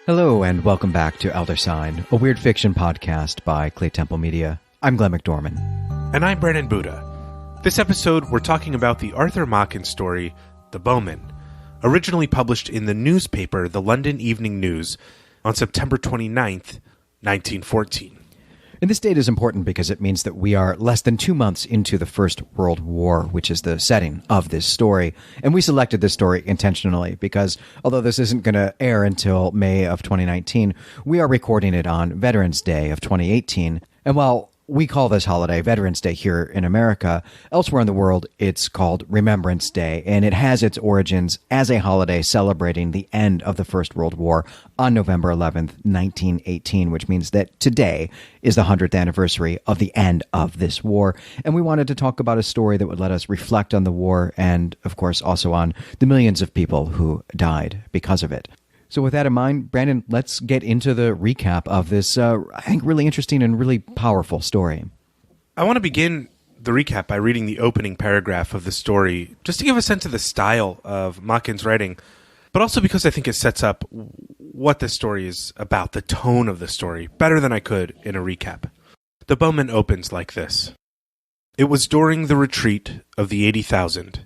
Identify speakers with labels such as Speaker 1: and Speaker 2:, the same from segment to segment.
Speaker 1: Hello and welcome back to Elder Sign, a weird fiction podcast by Clay Temple Media. I'm Glenn McDorman.
Speaker 2: And I'm Brandon Buddha. This episode, we're talking about the Arthur Machen story, The Bowmen, originally published in the newspaper The London Evening News on September 29th, 1914.
Speaker 1: And this date is important because it means that we are less than 2 months into the First World War, which is the setting of this story. And we selected this story intentionally because although this isn't going to air until May of 2019, we are recording it on Veterans Day of 2018. And while we call this holiday Veterans Day here in America, elsewhere in the world, it's called Remembrance Day, and it has its origins as a holiday celebrating the end of the First World War on November 11th, 1918, which means that today is the 100th anniversary of the end of this war. And we wanted to talk about a story that would let us reflect on the war and, of course, also on the millions of people who died because of it. So with that in mind, Brandon, let's get into the recap of this, I think, really interesting and really powerful story.
Speaker 2: I want to begin the recap by reading the opening paragraph of the story, just to give a sense of the style of Machen's writing, but also because I think it sets up what the story is about, the tone of the story, better than I could in a recap. The Bowmen opens like this. It was during the retreat of the 80,000,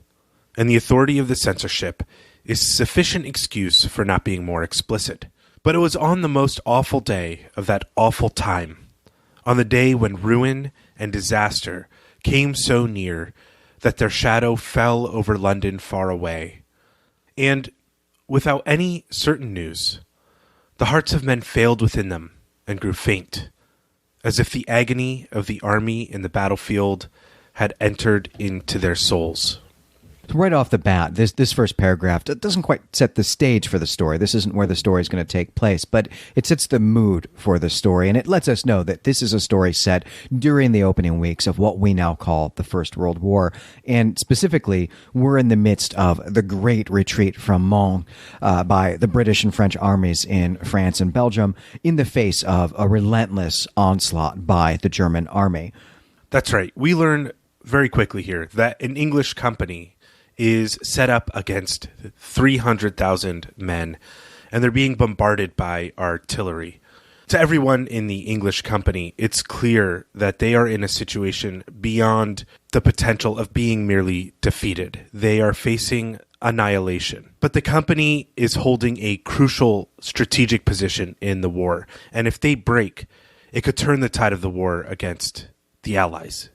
Speaker 2: and the authority of the censorship is sufficient excuse for not being more explicit. But it was on the most awful day of that awful time, on the day when ruin and disaster came so near that their shadow fell over London far away. And, without any certain news, the hearts of men failed within them and grew faint, as if the agony of the army in the battlefield had entered into their souls.
Speaker 1: Right off the bat, this first paragraph doesn't quite set the stage for the story. This isn't where the story is going to take place, but it sets the mood for the story, and it lets us know that this is a story set during the opening weeks of what we now call the First World War. And specifically, we're in the midst of the great retreat from Machen by the British and French armies in France and Belgium in the face of a relentless onslaught by the German army.
Speaker 2: That's right. We learn very quickly here that an English company is set up against 300,000 men, and they're being bombarded by artillery. To everyone in the English company, it's clear that they are in a situation beyond the potential of being merely defeated. They are facing annihilation. But the company is holding a crucial strategic position in the war, and if they break, it could turn the tide of the war against the Allies.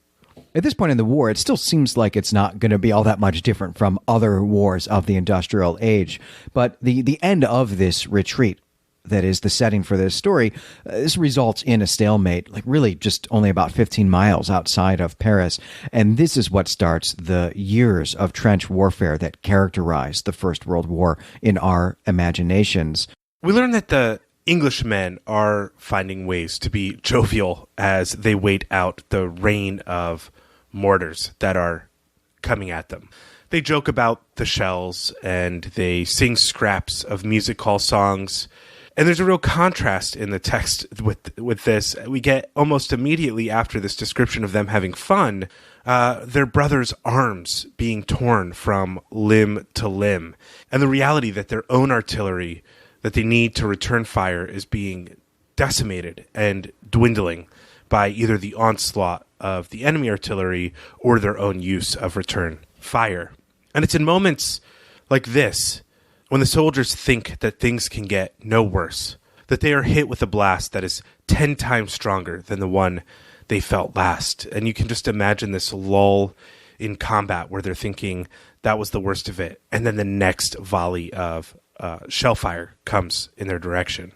Speaker 1: At this point in the war, it still seems like it's not going to be all that much different from other wars of the industrial age. But the end of this retreat, that is the setting for this story, this results in a stalemate, like really just only about 15 miles outside of Paris. And this is what starts the years of trench warfare that characterized the First World War in our imaginations.
Speaker 2: We learn that the Englishmen are finding ways to be jovial as they wait out the rain of mortars that are coming at them. They joke about the shells and they sing scraps of music hall songs. And there's a real contrast in the text with this. We get almost immediately after this description of them having fun, their brothers' arms being torn from limb to limb. And the reality that their own artillery that they need to return fire is being decimated and dwindling by either the onslaught of the enemy artillery or their own use of return fire. And it's in moments like this, when the soldiers think that things can get no worse, that they are hit with a blast that is 10 times stronger than the one they felt last. And you can just imagine this lull in combat where they're thinking that was the worst of it. And then the next volley of shell fire comes in their direction.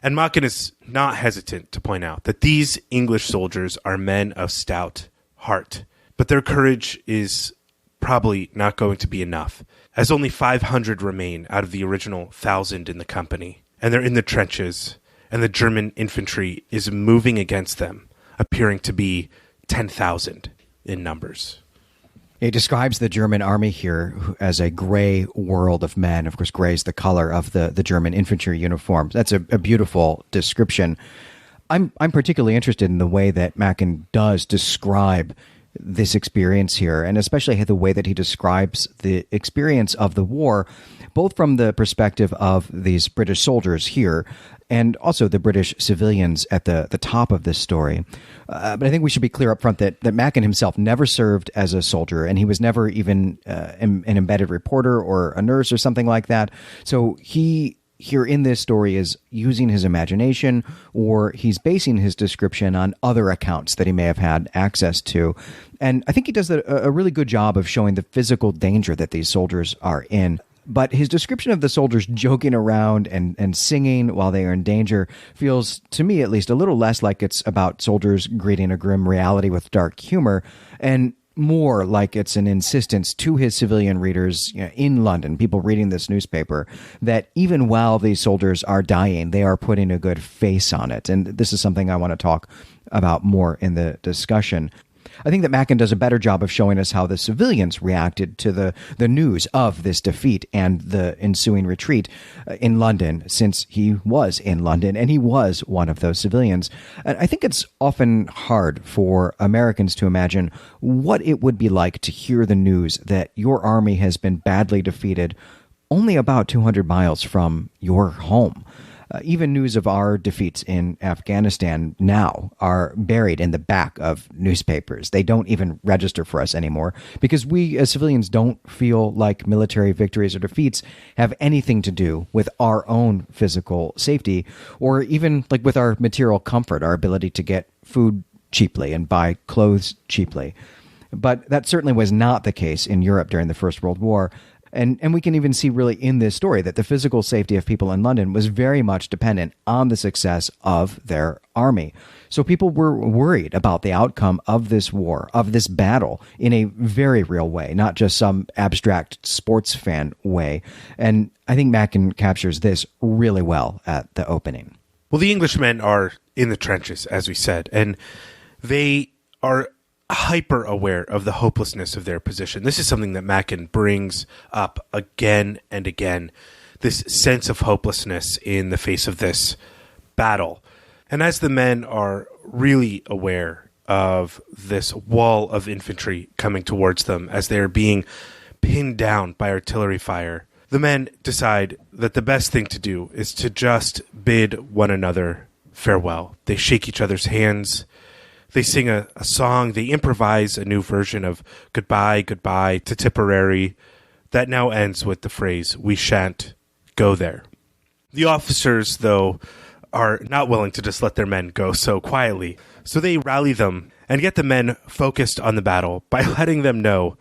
Speaker 2: And Machen is not hesitant to point out that these English soldiers are men of stout heart, but their courage is probably not going to be enough, as only 500 remain out of the original 1,000 in the company, and they're in the trenches, and the German infantry is moving against them, appearing to be 10,000 in numbers.
Speaker 1: It describes the German army here as a gray world of men. Of course, gray is the color of the German infantry uniforms. That's a beautiful description. I'm particularly interested in the way that Machen does describe this experience here, and especially the way that he describes the experience of the war, both from the perspective of these British soldiers here and also the British civilians at the top of this story. But I think we should be clear up front that Machen himself never served as a soldier, and he was never even an embedded reporter or a nurse or something like that. So he here in this story is using his imagination, or he's basing his description on other accounts that he may have had access to. And I think he does a really good job of showing the physical danger that these soldiers are in. But his description of the soldiers joking around and singing while they are in danger feels, to me at least, a little less like it's about soldiers greeting a grim reality with dark humor, and more like it's an insistence to his civilian readers, in London, people reading this newspaper, that even while these soldiers are dying, they are putting a good face on it. And this is something I want to talk about more in the discussion. I think that Machen does a better job of showing us how the civilians reacted to the news of this defeat and the ensuing retreat in London, since he was in London and he was one of those civilians. And I think it's often hard for Americans to imagine what it would be like to hear the news that your army has been badly defeated only about 200 miles from your home. Even news of our defeats in Afghanistan now are buried in the back of newspapers. They don't even register for us anymore because we as civilians don't feel like military victories or defeats have anything to do with our own physical safety, or even like with our material comfort, our ability to get food cheaply and buy clothes cheaply. But that certainly was not the case in Europe during the First World War. And we can even see really in this story that the physical safety of people in London was very much dependent on the success of their army. So people were worried about the outcome of this war, of this battle, in a very real way, not just some abstract sports fan way. And I think Machen captures this really well at the opening.
Speaker 2: Well, the Englishmen are in the trenches, as we said, and they are hyper aware of the hopelessness of their position. This is something that Machen brings up again and again, this sense of hopelessness in the face of this battle. And as the men are really aware of this wall of infantry coming towards them as they are being pinned down by artillery fire, the men decide that the best thing to do is to just bid one another farewell. They shake each other's hands. They sing a song. They improvise a new version of Goodbye, Goodbye to Tipperary that now ends with the phrase, "We shan't go there." The officers, though, are not willing to just let their men go so quietly. So they rally them and get the men focused on the battle by letting them know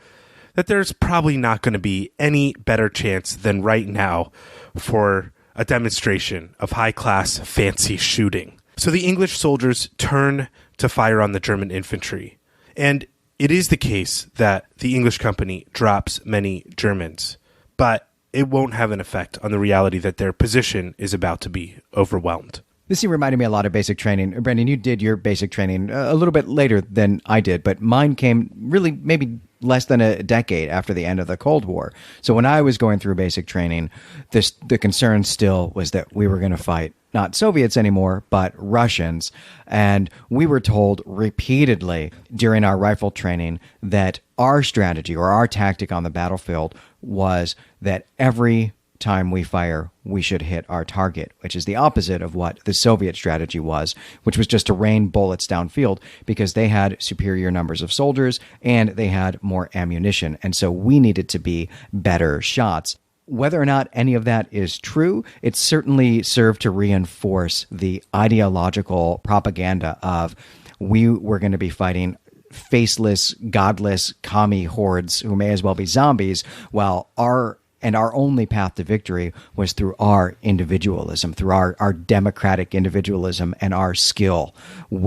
Speaker 2: that there's probably not going to be any better chance than right now for a demonstration of high-class fancy shooting. So the English soldiers turn to fire on the German infantry. And it is the case that the English company drops many Germans, but it won't have an effect on the reality that their position is about to be overwhelmed.
Speaker 1: This scene reminded me a lot of basic training. Brendan, you did your basic training a little bit later than I did, but mine came really maybe less than a decade after the end of the Cold War. So when I was going through basic training, the concern still was that we were going to fight not Soviets anymore, but Russians. And we were told repeatedly during our rifle training that our strategy or our tactic on the battlefield was that every time we fire, we should hit our target, which is the opposite of what the Soviet strategy was, which was just to rain bullets downfield because they had superior numbers of soldiers and they had more ammunition. And so we needed to be better shots. Whether or not any of that is true, it certainly served to reinforce the ideological propaganda of we were going to be fighting faceless, godless, commie hordes who may as well be zombies, while our only path to victory was through our individualism, through our democratic individualism and our skill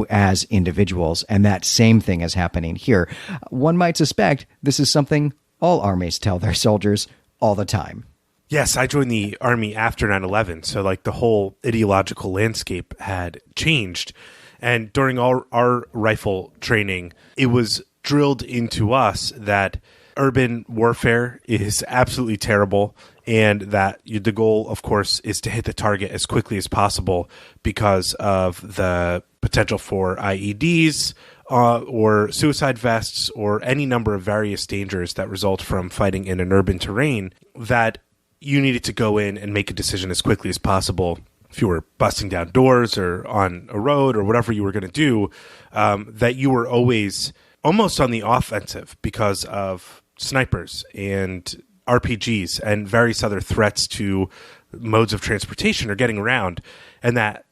Speaker 1: as individuals. And that same thing is happening here. One might suspect this is something all armies tell their soldiers all the time.
Speaker 2: Yes, I joined the Army after 9/11, so like the whole ideological landscape had changed. And during our rifle training, it was drilled into us that urban warfare is absolutely terrible, and that the goal, of course, is to hit the target as quickly as possible because of the potential for IEDs or suicide vests or any number of various dangers that result from fighting in an urban terrain, that you needed to go in and make a decision as quickly as possible. If you were busting down doors or on a road or whatever you were going to do, that you were always almost on the offensive because of snipers and RPGs and various other threats to modes of transportation or getting around. And that,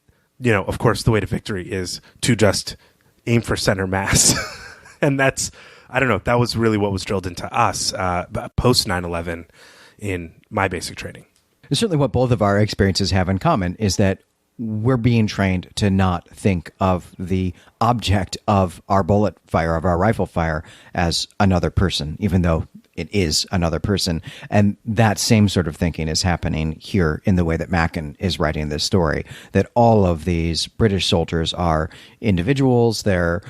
Speaker 2: of course, the way to victory is to just aim for center mass. And that's, I don't know, that was really what was drilled into us post 9/11 in my basic training.
Speaker 1: Certainly what both of our experiences have in common is that we're being trained to not think of the object of our bullet fire, of our rifle fire, as another person, even though it is another person. And that same sort of thinking is happening here in the way that Machen is writing this story, that all of these British soldiers are individuals, they're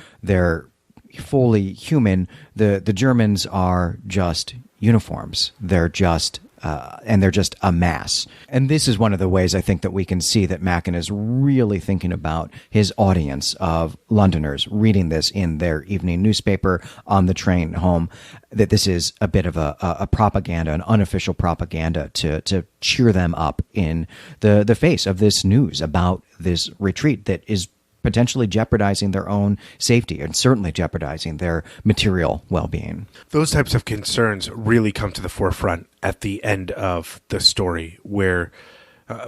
Speaker 1: fully human. The Germans are just uniforms. They're just a mass. And this is one of the ways I think that we can see that Machen is really thinking about his audience of Londoners reading this in their evening newspaper on the train home, that this is a bit of a propaganda, an unofficial propaganda to cheer them up in the face of this news about this retreat that is potentially jeopardizing their own safety and certainly jeopardizing their material well-being.
Speaker 2: Those types of concerns really come to the forefront at the end of the story, where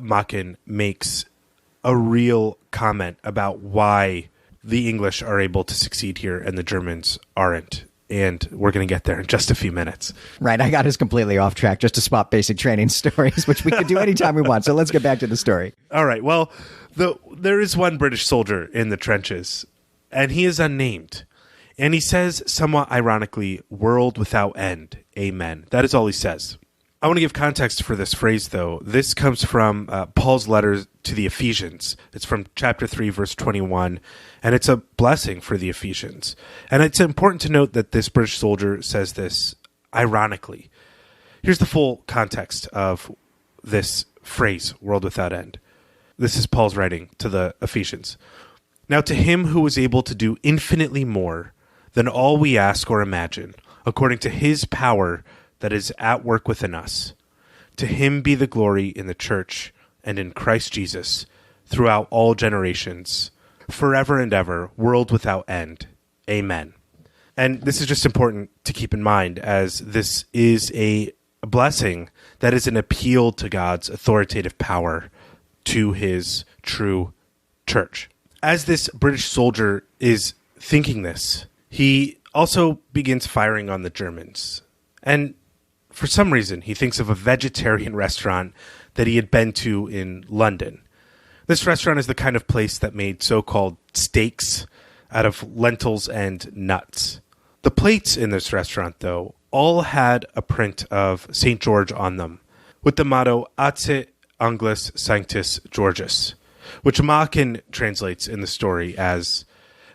Speaker 2: Machen makes a real comment about why the English are able to succeed here and the Germans aren't. And we're going to get there in just a few minutes.
Speaker 1: Right. I got us completely off track just to spot basic training stories, which we could do anytime we want. So let's get back to the story.
Speaker 2: All right. Well, there is one British soldier in the trenches, and he is unnamed. And he says, somewhat ironically, "World without end. Amen." That is all he says. I want to give context for this phrase, though. This comes from Paul's letter to the Ephesians. It's from chapter 3, verse 21, and it's a blessing for the Ephesians. And it's important to note that this British soldier says this ironically. Here's the full context of this phrase, "world without end." This is Paul's writing to the Ephesians. "Now to him who is able to do infinitely more than all we ask or imagine, according to his power that is at work within us. To him be the glory in the church and in Christ Jesus throughout all generations, forever and ever, world without end. Amen." And this is just important to keep in mind, as this is a blessing that is an appeal to God's authoritative power to his true church. As this British soldier is thinking this, he also begins firing on the Germans. And for some reason, he thinks of a vegetarian restaurant that he had been to in London. This restaurant is the kind of place that made so-called steaks out of lentils and nuts. The plates in this restaurant, though, all had a print of St. George on them, with the motto Atse Anglis Sanctus Georgius, which Machen translates in the story as,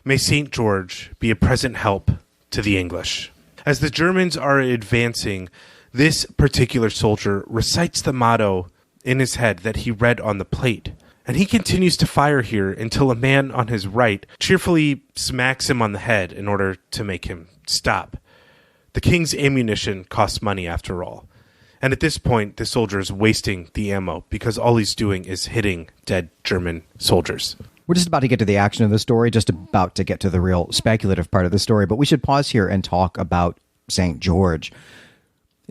Speaker 2: "May St. George be a present help to the English." As the Germans are advancing, this particular soldier recites the motto in his head that he read on the plate. And he continues to fire here until a man on his right cheerfully smacks him on the head in order to make him stop. The king's ammunition costs money after all. And at this point, the soldier is wasting the ammo because all he's doing is hitting dead German soldiers.
Speaker 1: We're just about to get to the action of the story, just about to get to the real speculative part of the story, but we should pause here and talk about St. George.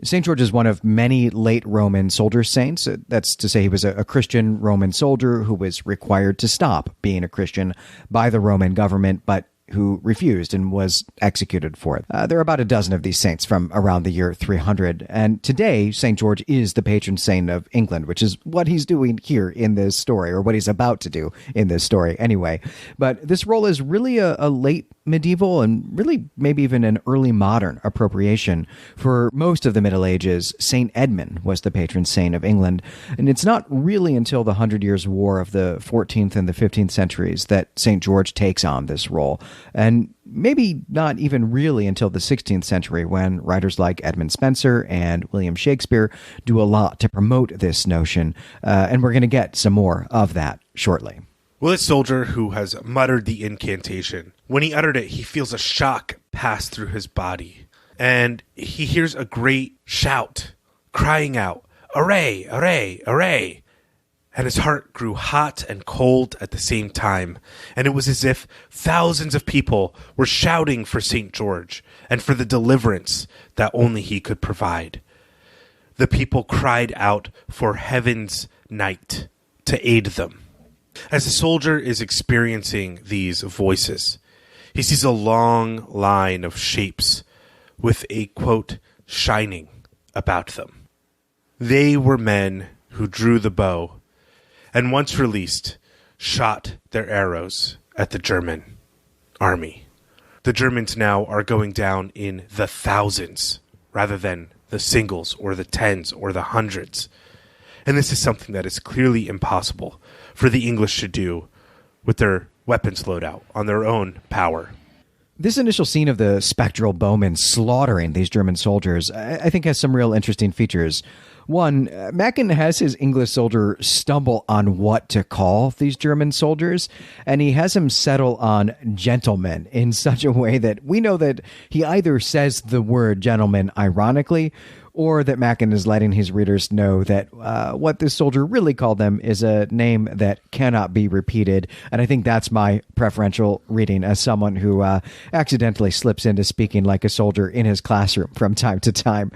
Speaker 1: St. George is one of many late Roman soldier saints. That's to say he was a Christian Roman soldier who was required to stop being a Christian by the Roman government, but who refused and was executed for it. There are about a dozen of these saints from around the year 300. And today, St. George is the patron saint of England, which is what he's doing here in this story, or what he's about to do in this story anyway. But this role is really a late medieval and really maybe even an early modern appropriation. For most of the Middle Ages, St. Edmund was the patron saint of England, and it's not really until the Hundred Years' War of the 14th and the 15th centuries that St. George takes on this role, and maybe not even really until the 16th century when writers like Edmund Spenser and William Shakespeare do a lot to promote this notion, and we're going to get some more of that shortly.
Speaker 2: Well, this soldier who has muttered the incantation, when he uttered it, he feels a shock pass through his body. And he hears a great shout, crying out, "Array, array, array!" And his heart grew hot and cold at the same time. And it was as if thousands of people were shouting for St. George and for the deliverance that only he could provide. The people cried out for heaven's knight to aid them. As the soldier is experiencing these voices, he sees a long line of shapes with a, quote, shining about them. They were men who drew the bow and once released, shot their arrows at the German army. The Germans now are going down in the thousands rather than the singles or the tens or the hundreds. And this is something that is clearly impossible for the English to do with their weapons loadout on their own power.
Speaker 1: This initial scene of the spectral bowmen slaughtering these German soldiers, I think, has some real interesting features. One, Machen has his English soldier stumble on what to call these German soldiers, and he has him settle on gentlemen in such a way that we know that he either says the word gentleman ironically, or that Machen is letting his readers know that what this soldier really called them is a name that cannot be repeated. And I think that's my preferential reading as someone who accidentally slips into speaking like a soldier in his classroom from time to time.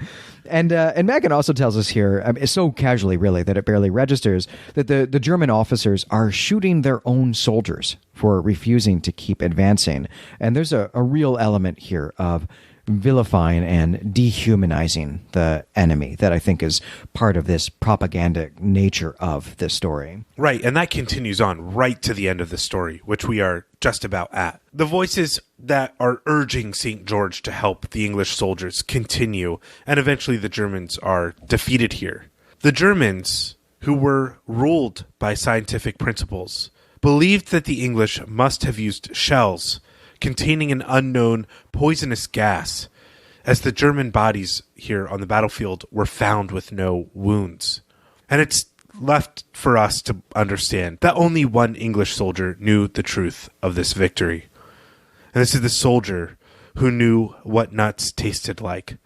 Speaker 1: And Machen also tells us here, so casually really that it barely registers, that the German officers are shooting their own soldiers for refusing to keep advancing. And there's a real element here of vilifying and dehumanizing the enemy that I think is part of this propagandic nature of this story.
Speaker 2: Right, and that continues on right to the end of the story, which we are just about at. The voices that are urging St. George to help the English soldiers continue, and eventually the Germans are defeated here. The Germans, who were ruled by scientific principles, believed that the English must have used shells containing an unknown poisonous gas, as the German bodies here on the battlefield were found with no wounds. And it's left for us to understand that only one English soldier knew the truth of this victory. And this is the soldier who knew what nuts tasted like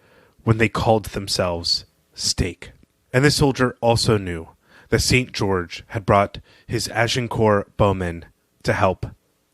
Speaker 2: when they called themselves steak. And this soldier also knew that St. George had brought his Agincourt bowmen to help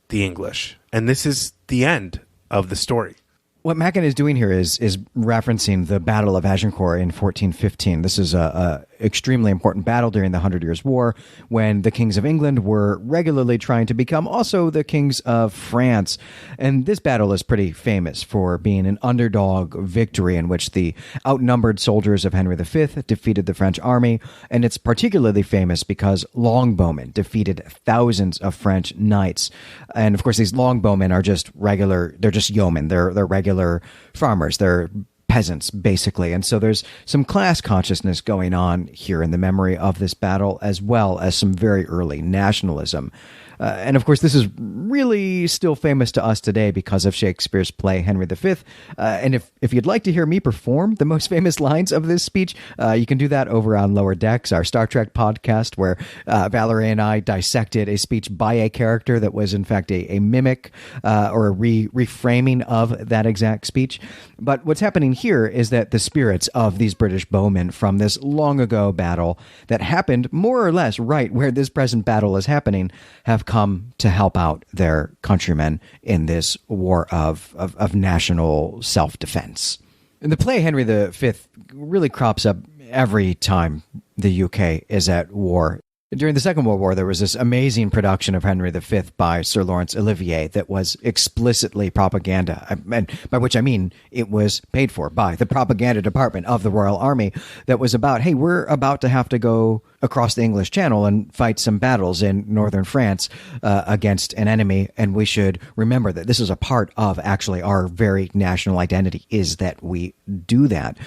Speaker 2: the English. And this is the end of the story.
Speaker 1: What Machen is doing here is referencing the Battle of Agincourt in 1415. This is a extremely important battle during the 100 Years' War when the kings of England were regularly trying to become also the kings of France. And this battle is pretty famous for being an underdog victory in which the outnumbered soldiers of Henry V defeated the French army. And it's particularly famous because longbowmen defeated thousands of French knights. And of course, these longbowmen are just they're just yeomen. They're regular farmers. They're peasants, basically. And so there's some class consciousness going on here in the memory of this battle, as well as some very early nationalism. And of course, this is really still famous to us today because of Shakespeare's play Henry V. And if you'd like to hear me perform the most famous lines of this speech, you can do that over on Lower Decks, our Star Trek podcast, where Valerie and I dissected a speech by a character that was in fact a mimic or a reframing of that exact speech. But what's happening here is that the spirits of these British bowmen from this long ago battle that happened more or less right where this present battle is happening have come to help out their countrymen in this war of national self-defense. And the play Henry V really crops up every time the UK is at war. During the Second World War, there was this amazing production of Henry V by Sir Laurence Olivier that was explicitly propaganda, and by which I mean it was paid for by the propaganda department of the Royal Army, that was about, hey, we're about to have to go across the English Channel and fight some battles in northern France against an enemy, and we should remember that this is a part of actually our very national identity, is that we do that.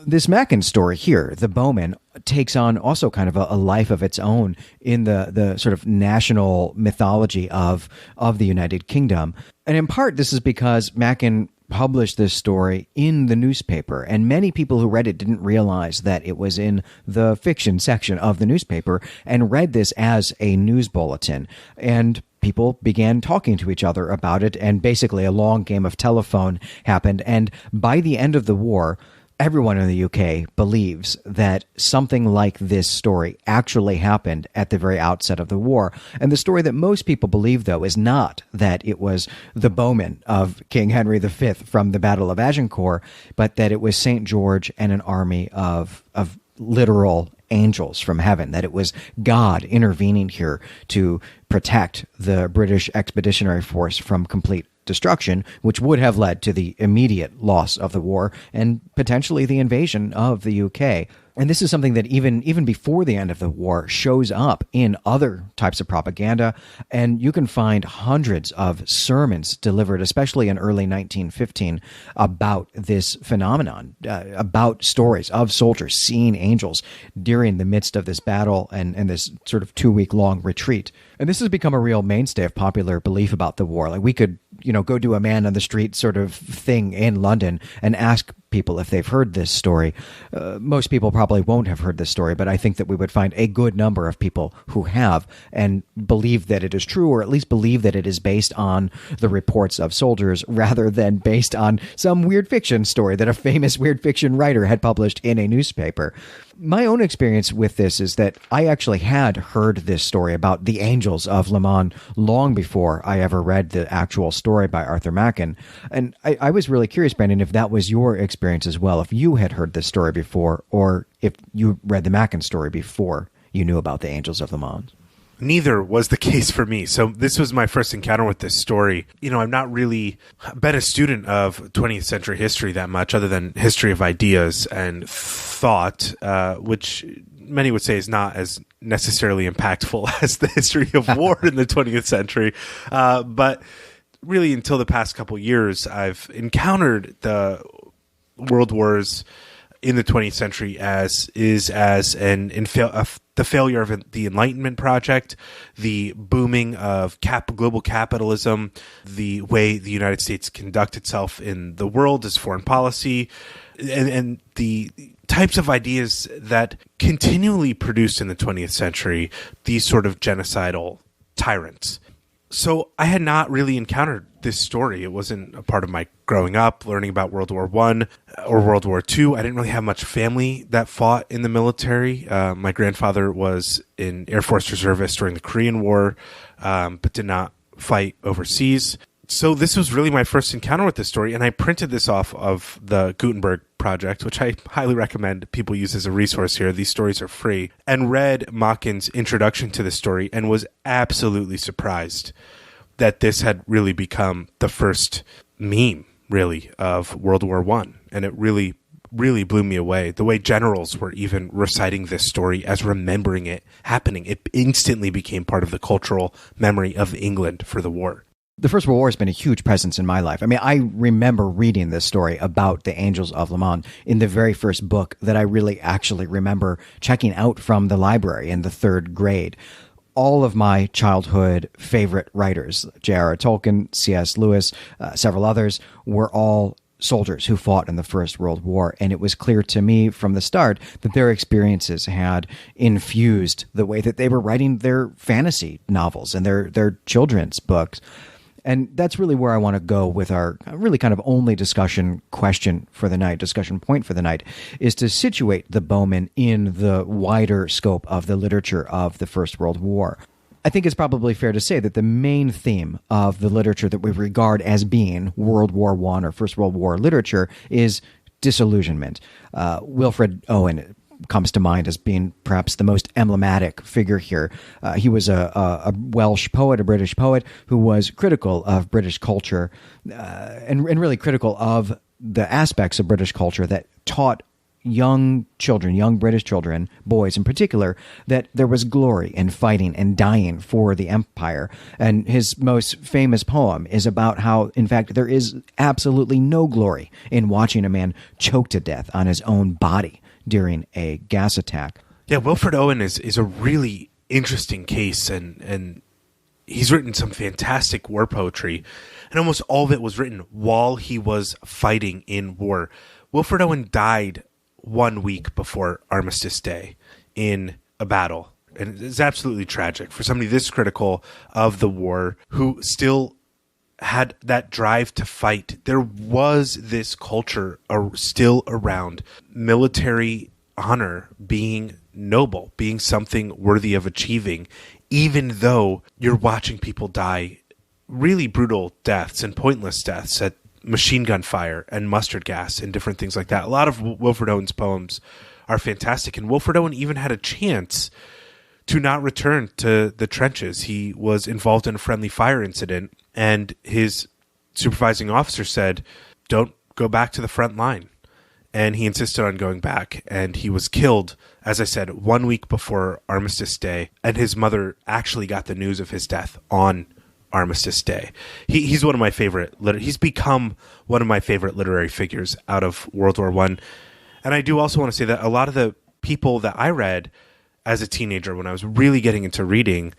Speaker 1: This Machen story here, the Bowmen, takes on also kind of a life of its own in the sort of national mythology of the United Kingdom. And in part, this is because Machen published this story in the newspaper, and many people who read it didn't realize that it was in the fiction section of the newspaper and read this as a news bulletin. And people began talking to each other about it, and basically a long game of telephone happened. And by the end of the war, everyone in the UK believes that something like this story actually happened at the very outset of the war. And the story that most people believe, though, is not that it was the Bowmen of King Henry V from the Battle of Agincourt, but that it was St. George and an army of literal angels from heaven, that it was God intervening here to protect the British Expeditionary Force from complete destruction, which would have led to the immediate loss of the war and potentially the invasion of the UK. And this is something that even before the end of the war shows up in other types of propaganda, and you can find hundreds of sermons delivered, especially in early 1915, about this phenomenon, about stories of soldiers seeing angels during the midst of this battle and this sort of 2-week-long retreat. And this has become a real mainstay of popular belief about the war. Like, we could, go do a man on the street sort of thing in London and ask people if they've heard this story. Most people probably won't have heard this story, but I think that we would find a good number of people who have and believe that it is true, or at least believe that it is based on the reports of soldiers rather than based on some weird fiction story that a famous weird fiction writer had published in a newspaper. My own experience with this is that I actually had heard this story about the angels of Le Mans long before I ever read the actual story by Arthur Machen. And I was really curious, Brandon, if that was your experience as well, if you had heard this story before, or if you read the Machen story before you knew about the angels of Le Mans.
Speaker 2: Neither was the case for me. So this was my first encounter with this story. I've not really been a student of 20th century history that much, other than history of ideas and thought, which many would say is not as necessarily impactful as the history of war in the 20th century. But really, until the past couple years, I've encountered the world wars in the 20th century the failure of the Enlightenment project, the booming of global capitalism, the way the United States conduct itself in the world as foreign policy, and the types of ideas that continually produced in the 20th century these sort of genocidal tyrants. So I had not really encountered this story. It wasn't a part of my growing up, learning about World War I or World War II. I didn't really have much family that fought in the military. My grandfather was an Air Force reservist during the Korean War, but did not fight overseas. So this was really my first encounter with this story, and I printed this off of the Gutenberg Project, which I highly recommend people use as a resource here. These stories are free. And read Machen's introduction to the story and was absolutely surprised that this had really become the first meme, really, of World War I. And it really, really blew me away. The way generals were even reciting this story as remembering it happening. It instantly became part of the cultural memory of England for the war.
Speaker 1: The First World War has been a huge presence in my life. I mean, I remember reading this story about the Angels of Le Mans in the very first book that I really actually remember checking out from the library in the 3rd grade. All of my childhood favorite writers, J.R.R. Tolkien, C.S. Lewis, several others, were all soldiers who fought in the First World War. And it was clear to me from the start that their experiences had infused the way that they were writing their fantasy novels and their children's books. And that's really where I want to go with our really kind of only discussion point for the night, is to situate the Bowmen in the wider scope of the literature of the First World War. I think it's probably fair to say that the main theme of the literature that we regard as being World War I or First World War literature is disillusionment. Wilfred Owen comes to mind as being perhaps the most emblematic figure here. He was a Welsh poet, a British poet, who was critical of British culture and really critical of the aspects of British culture that taught young children, young British children, boys in particular, that there was glory in fighting and dying for the empire. And his most famous poem is about how, in fact, there is absolutely no glory in watching a man choke to death on his own body during a gas attack.
Speaker 2: Yeah, Wilfred Owen is a really interesting case, and he's written some fantastic war poetry, and almost all of it was written while he was fighting in war. Wilfred Owen died 1 week before Armistice Day in a battle. And it's absolutely tragic for somebody this critical of the war who still had that drive to fight. There was this culture still around military honor being noble, being something worthy of achieving, even though you're watching people die really brutal deaths and pointless deaths at machine gun fire and mustard gas and different things like that. A lot of Wilfred Owen's poems are fantastic, and Wilfred Owen even had a chance to not return to the trenches. He was involved in a friendly fire incident, and his supervising officer said, "Don't go back to the front line." And he insisted on going back, and he was killed, as I said, 1 week before Armistice Day, and his mother actually got the news of his death on Armistice Day. He's one of my favorite. He's become one of my favorite literary figures out of World War I. And I do also want to say that a lot of the people that I read as a teenager when I was really getting into reading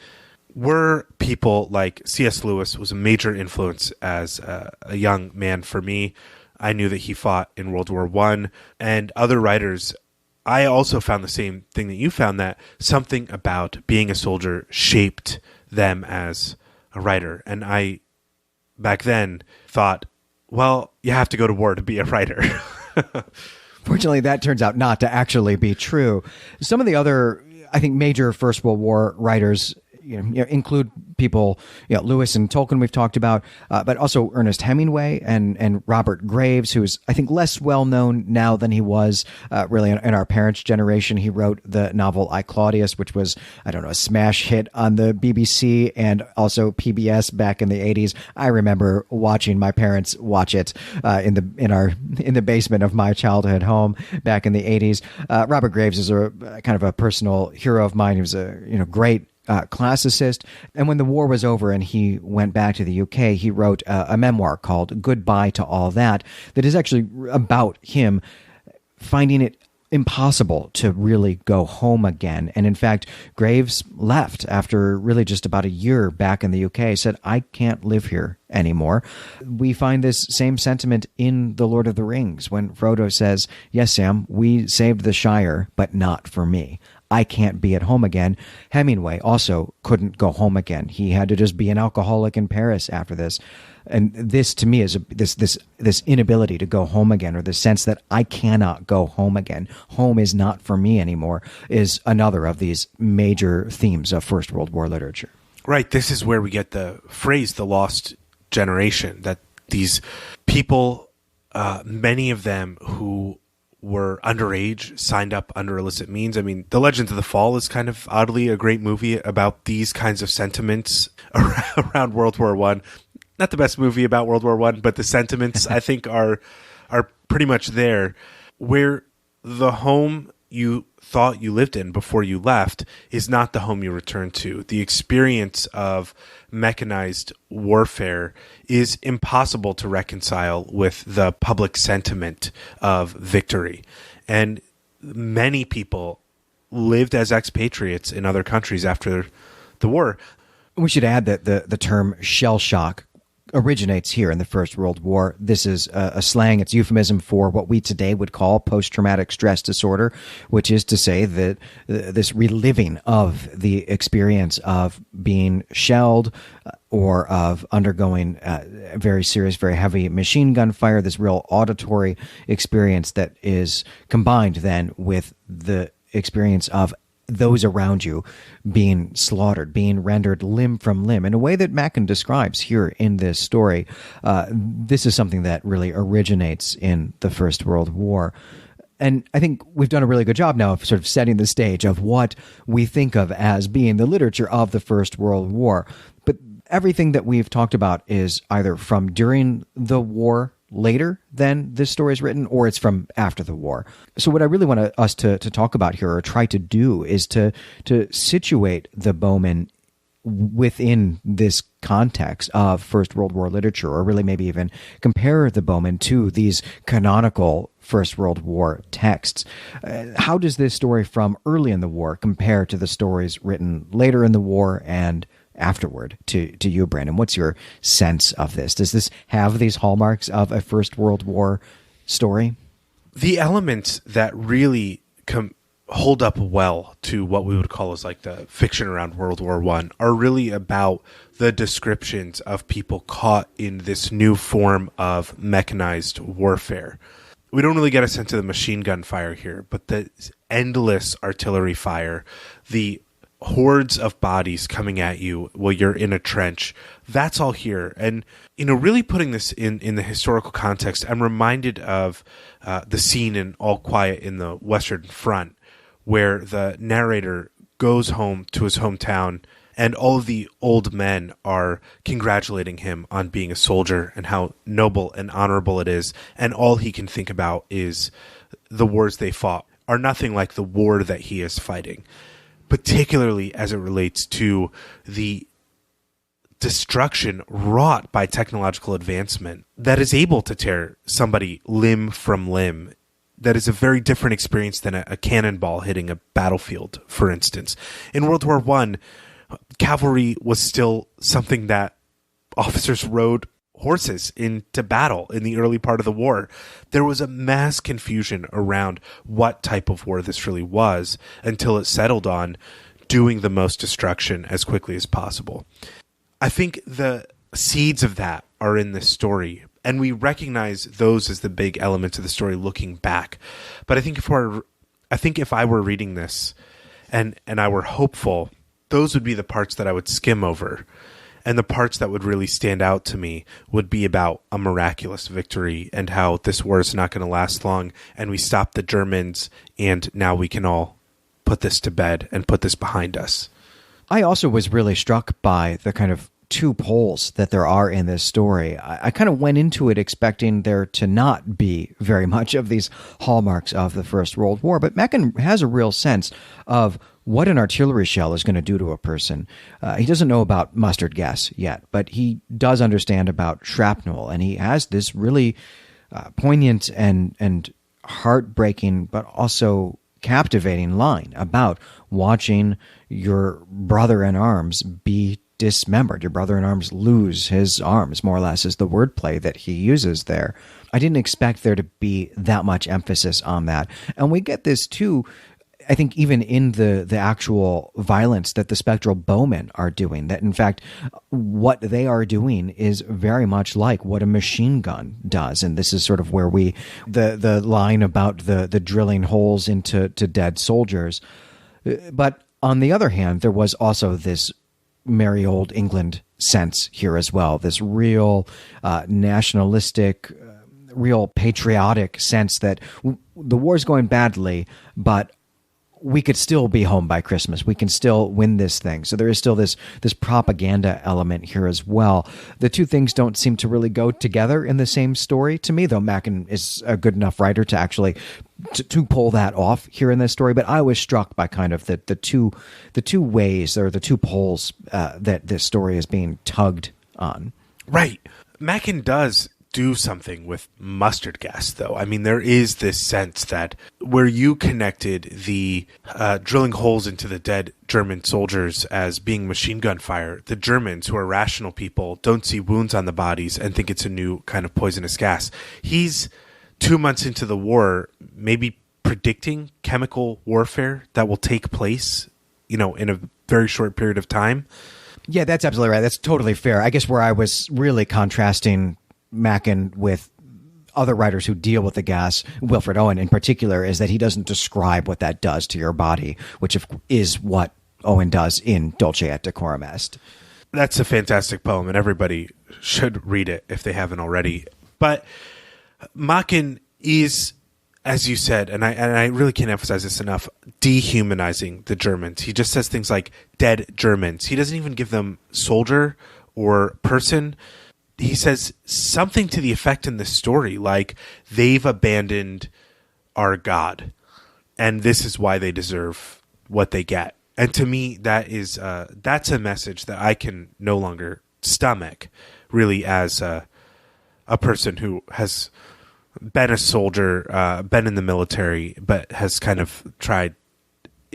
Speaker 2: were people like C.S. Lewis was a major influence as a young man for me. I knew that he fought in World War I, and other writers. I also found the same thing that you found, that something about being a soldier shaped them as a writer. And I, back then, thought, well, you have to go to war to be a writer.
Speaker 1: Fortunately, that turns out not to actually be true. Some of the other, I think, major First World War writers include people, Lewis and Tolkien we've talked about, but also Ernest Hemingway and Robert Graves, who's, I think, less well-known now than he was really in our parents' generation. He wrote the novel I, Claudius, which was, a smash hit on the BBC and also PBS back in the 80s. I remember watching my parents watch it in the basement of my childhood home back in the 80s. Robert Graves is a kind of a personal hero of mine. He was a great classicist. And when the war was over and he went back to the UK, he wrote a memoir called Goodbye to All That is actually about him finding it impossible to really go home again. And in fact, Graves left after really just about a year back in the UK, said, I can't live here anymore. We find this same sentiment in The Lord of the Rings when Frodo says, yes, Sam, we saved the Shire, but not for me. I can't be at home again. Hemingway also couldn't go home again. He had to just be an alcoholic in Paris after this. And this, to me, is this inability to go home again, or the sense that I cannot go home again. Home is not for me anymore, is another of these major themes of First World War literature.
Speaker 2: Right. This is where we get the phrase, the lost generation, that these people, many of them who were underage, signed up under illicit means. I mean, The Legends of the Fall is kind of oddly a great movie about these kinds of sentiments around World War I. Not the best movie about World War I, but the sentiments, I think, are pretty much there, where the home you thought you lived in before you left is not the home you return to. The experience of mechanized warfare is impossible to reconcile with the public sentiment of victory. And many people lived as expatriates in other countries after the war.
Speaker 1: We should add that the term shell shock originates here in the First World War. This is a slang, it's euphemism for what we today would call post-traumatic stress disorder, which is to say that this reliving of the experience of being shelled or of undergoing very serious, very heavy machine gun fire, this real auditory experience that is combined then with the experience of those around you being slaughtered, being rendered limb from limb in a way that Machen describes here in this story. This is something that really originates in the First World War. And I think we've done a really good job now of sort of setting the stage of what we think of as being the literature of the First World War. But everything that we've talked about is either from during the war later than this story is written, or it's from after the war. So what I really want us to talk about here, or try to do, is to situate the Bowmen within this context of First World War literature, or really maybe even compare the Bowmen to these canonical First World War texts. How does this story from early in the war compare to the stories written later in the war and afterward to you, Brandon? What's your sense of this? Does this have these hallmarks of a First World War story?
Speaker 2: The elements that really hold up well to what we would call as like the fiction around World War I are really about the descriptions of people caught in this new form of mechanized warfare. We don't really get a sense of the machine gun fire here, but the endless artillery fire, the hordes of bodies coming at you while you're in a trench, that's all here. And, really putting this in the historical context, I'm reminded of the scene in All Quiet in the Western Front, where the narrator goes home to his hometown and all of the old men are congratulating him on being a soldier and how noble and honorable it is. And all he can think about is the wars they fought are nothing like the war that he is fighting, particularly as it relates to the destruction wrought by technological advancement that is able to tear somebody limb from limb. That is a very different experience than a cannonball hitting a battlefield, for instance. In World War I, cavalry was still something that officers rode horses into battle in the early part of the war. There was a mass confusion around what type of war this really was until it settled on doing the most destruction as quickly as possible. I think the seeds of that are in this story, and we recognize those as the big elements of the story looking back. But I think if I were reading this and I were hopeful, those would be the parts that I would skim over. And the parts that would really stand out to me would be about a miraculous victory and how this war is not going to last long. And we stopped the Germans, and now we can all put this to bed and put this behind us.
Speaker 1: I also was really struck by the kind of two poles that there are in this story. I kind of went into it expecting there to not be very much of these hallmarks of the First World War, but Machen has a real sense of what an artillery shell is going to do to a person. He doesn't know about mustard gas yet, but he does understand about shrapnel, and he has this really poignant and heartbreaking, but also captivating line about watching your brother in arms be dismembered. Your brother in arms lose his arms, more or less, is the wordplay that he uses there. I didn't expect there to be that much emphasis on that. And we get this too, I think, even in the actual violence that the spectral bowmen are doing, that in fact what they are doing is very much like what a machine gun does. And this is sort of where the line about the drilling holes into dead soldiers. But on the other hand, there was also this merry old England sense here as well, this real nationalistic, real patriotic sense that the war's going badly, but we could still be home by Christmas. We can still win this thing. So there is still this propaganda element here as well. The two things don't seem to really go together in the same story to me, though Machen is a good enough writer to actually to pull that off here in this story. But I was struck by kind of the two ways, or the two poles that this story is being tugged on.
Speaker 2: Right. Machen does do something with mustard gas, though. I mean, there is this sense that where you connected the drilling holes into the dead German soldiers as being machine gun fire, the Germans, who are rational people, don't see wounds on the bodies and think it's a new kind of poisonous gas. He's 2 months into the war, maybe predicting chemical warfare that will take place, in a very short period of time.
Speaker 1: Yeah, that's absolutely right. That's totally fair. I guess where I was really contrasting Machen with other writers who deal with the gas, Wilfred Owen in particular, is that he doesn't describe what that does to your body, which is what Owen does in Dulce et Decorum Est.
Speaker 2: That's a fantastic poem, and everybody should read it if they haven't already. But Machen is as you said, and I really can't emphasize this enough, dehumanizing the Germans. He just says things like dead Germans. He doesn't even give them soldier or person. He says something to the effect in this story, like they've abandoned our God, and this is why they deserve what they get. And to me, that's a message that I can no longer stomach, really, as a person who has been a soldier, been in the military, but has kind of tried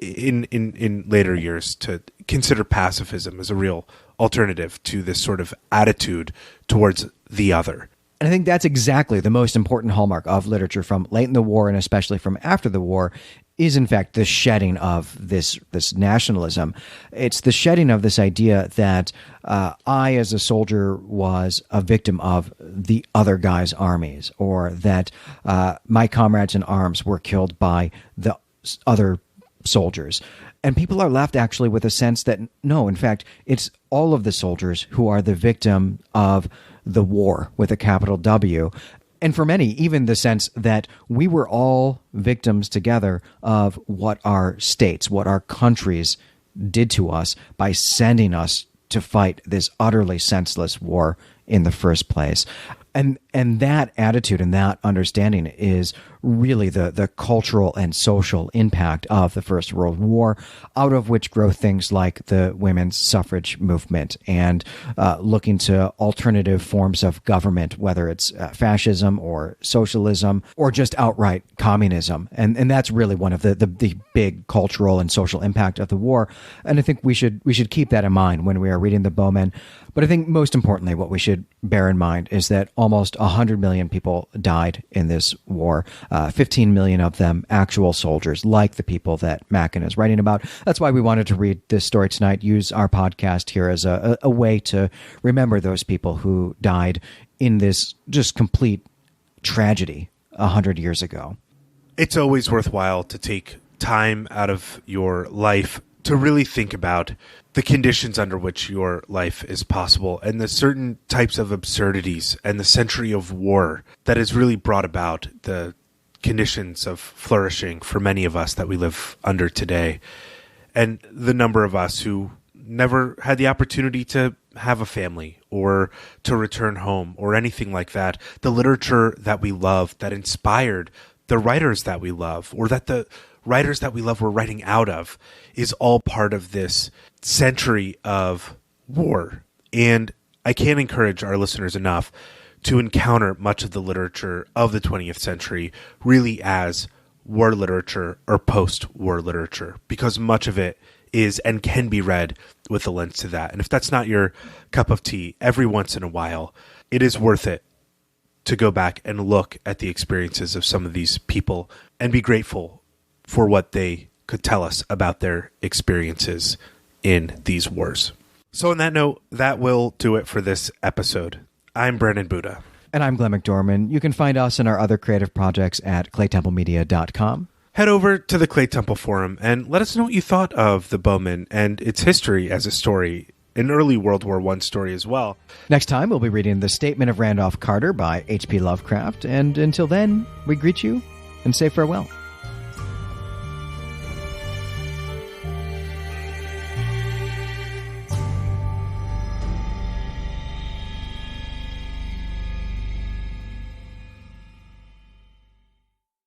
Speaker 2: in later years to consider pacifism as a real alternative to this sort of attitude towards the other.
Speaker 1: And I think that's exactly the most important hallmark of literature from late in the war and especially from after the war is, in fact, the shedding of this nationalism. It's the shedding of this idea that I, as a soldier, was a victim of the other guy's armies, or that my comrades in arms were killed by the other soldiers. And people are left actually with a sense that, no, in fact, it's all of the soldiers who are the victim of the war with a capital W. And for many, even the sense that we were all victims together of what our states, what our countries did to us by sending us to fight this utterly senseless war in the first place. And that attitude and that understanding is really the cultural and social impact of the First World War, out of which grow things like the women's suffrage movement and looking to alternative forms of government, whether it's fascism or socialism or just outright communism. And that's really one of the big cultural and social impact of the war. And I think we should keep that in mind when we are reading the Bowmen. But I think most importantly, what we should bear in mind is that almost 100 million people died in this war, 15 million of them actual soldiers, like the people that Machen is writing about. That's why we wanted to read this story tonight, use our podcast here as a way to remember those people who died in this just complete tragedy 100 years ago.
Speaker 2: It's always worthwhile to take time out of your life to really think about the conditions under which your life is possible and the certain types of absurdities and the century of war that has really brought about the conditions of flourishing for many of us that we live under today. And the number of us who never had the opportunity to have a family or to return home or anything like that. The literature that we love that inspired the writers that we love, or that the writers that we love were writing out of, is all part of this century of war. And I can't encourage our listeners enough to encounter much of the literature of the 20th century really as war literature or post-war literature, because much of it is and can be read with a lens to that. And if that's not your cup of tea, every once in a while, it is worth it to go back and look at the experiences of some of these people and be grateful for what they could tell us about their experiences in these wars. So on that note, that will do it for this episode. I'm Brandon Buddha.
Speaker 1: And I'm Glenn McDorman. You can find us and our other creative projects at claytemplemedia.com.
Speaker 2: Head over to the Clay Temple Forum and let us know what you thought of the Bowmen and its history as a story, an early World War I story as well.
Speaker 1: Next time, we'll be reading The Statement of Randolph Carter by H.P. Lovecraft. And until then, we greet you and say farewell.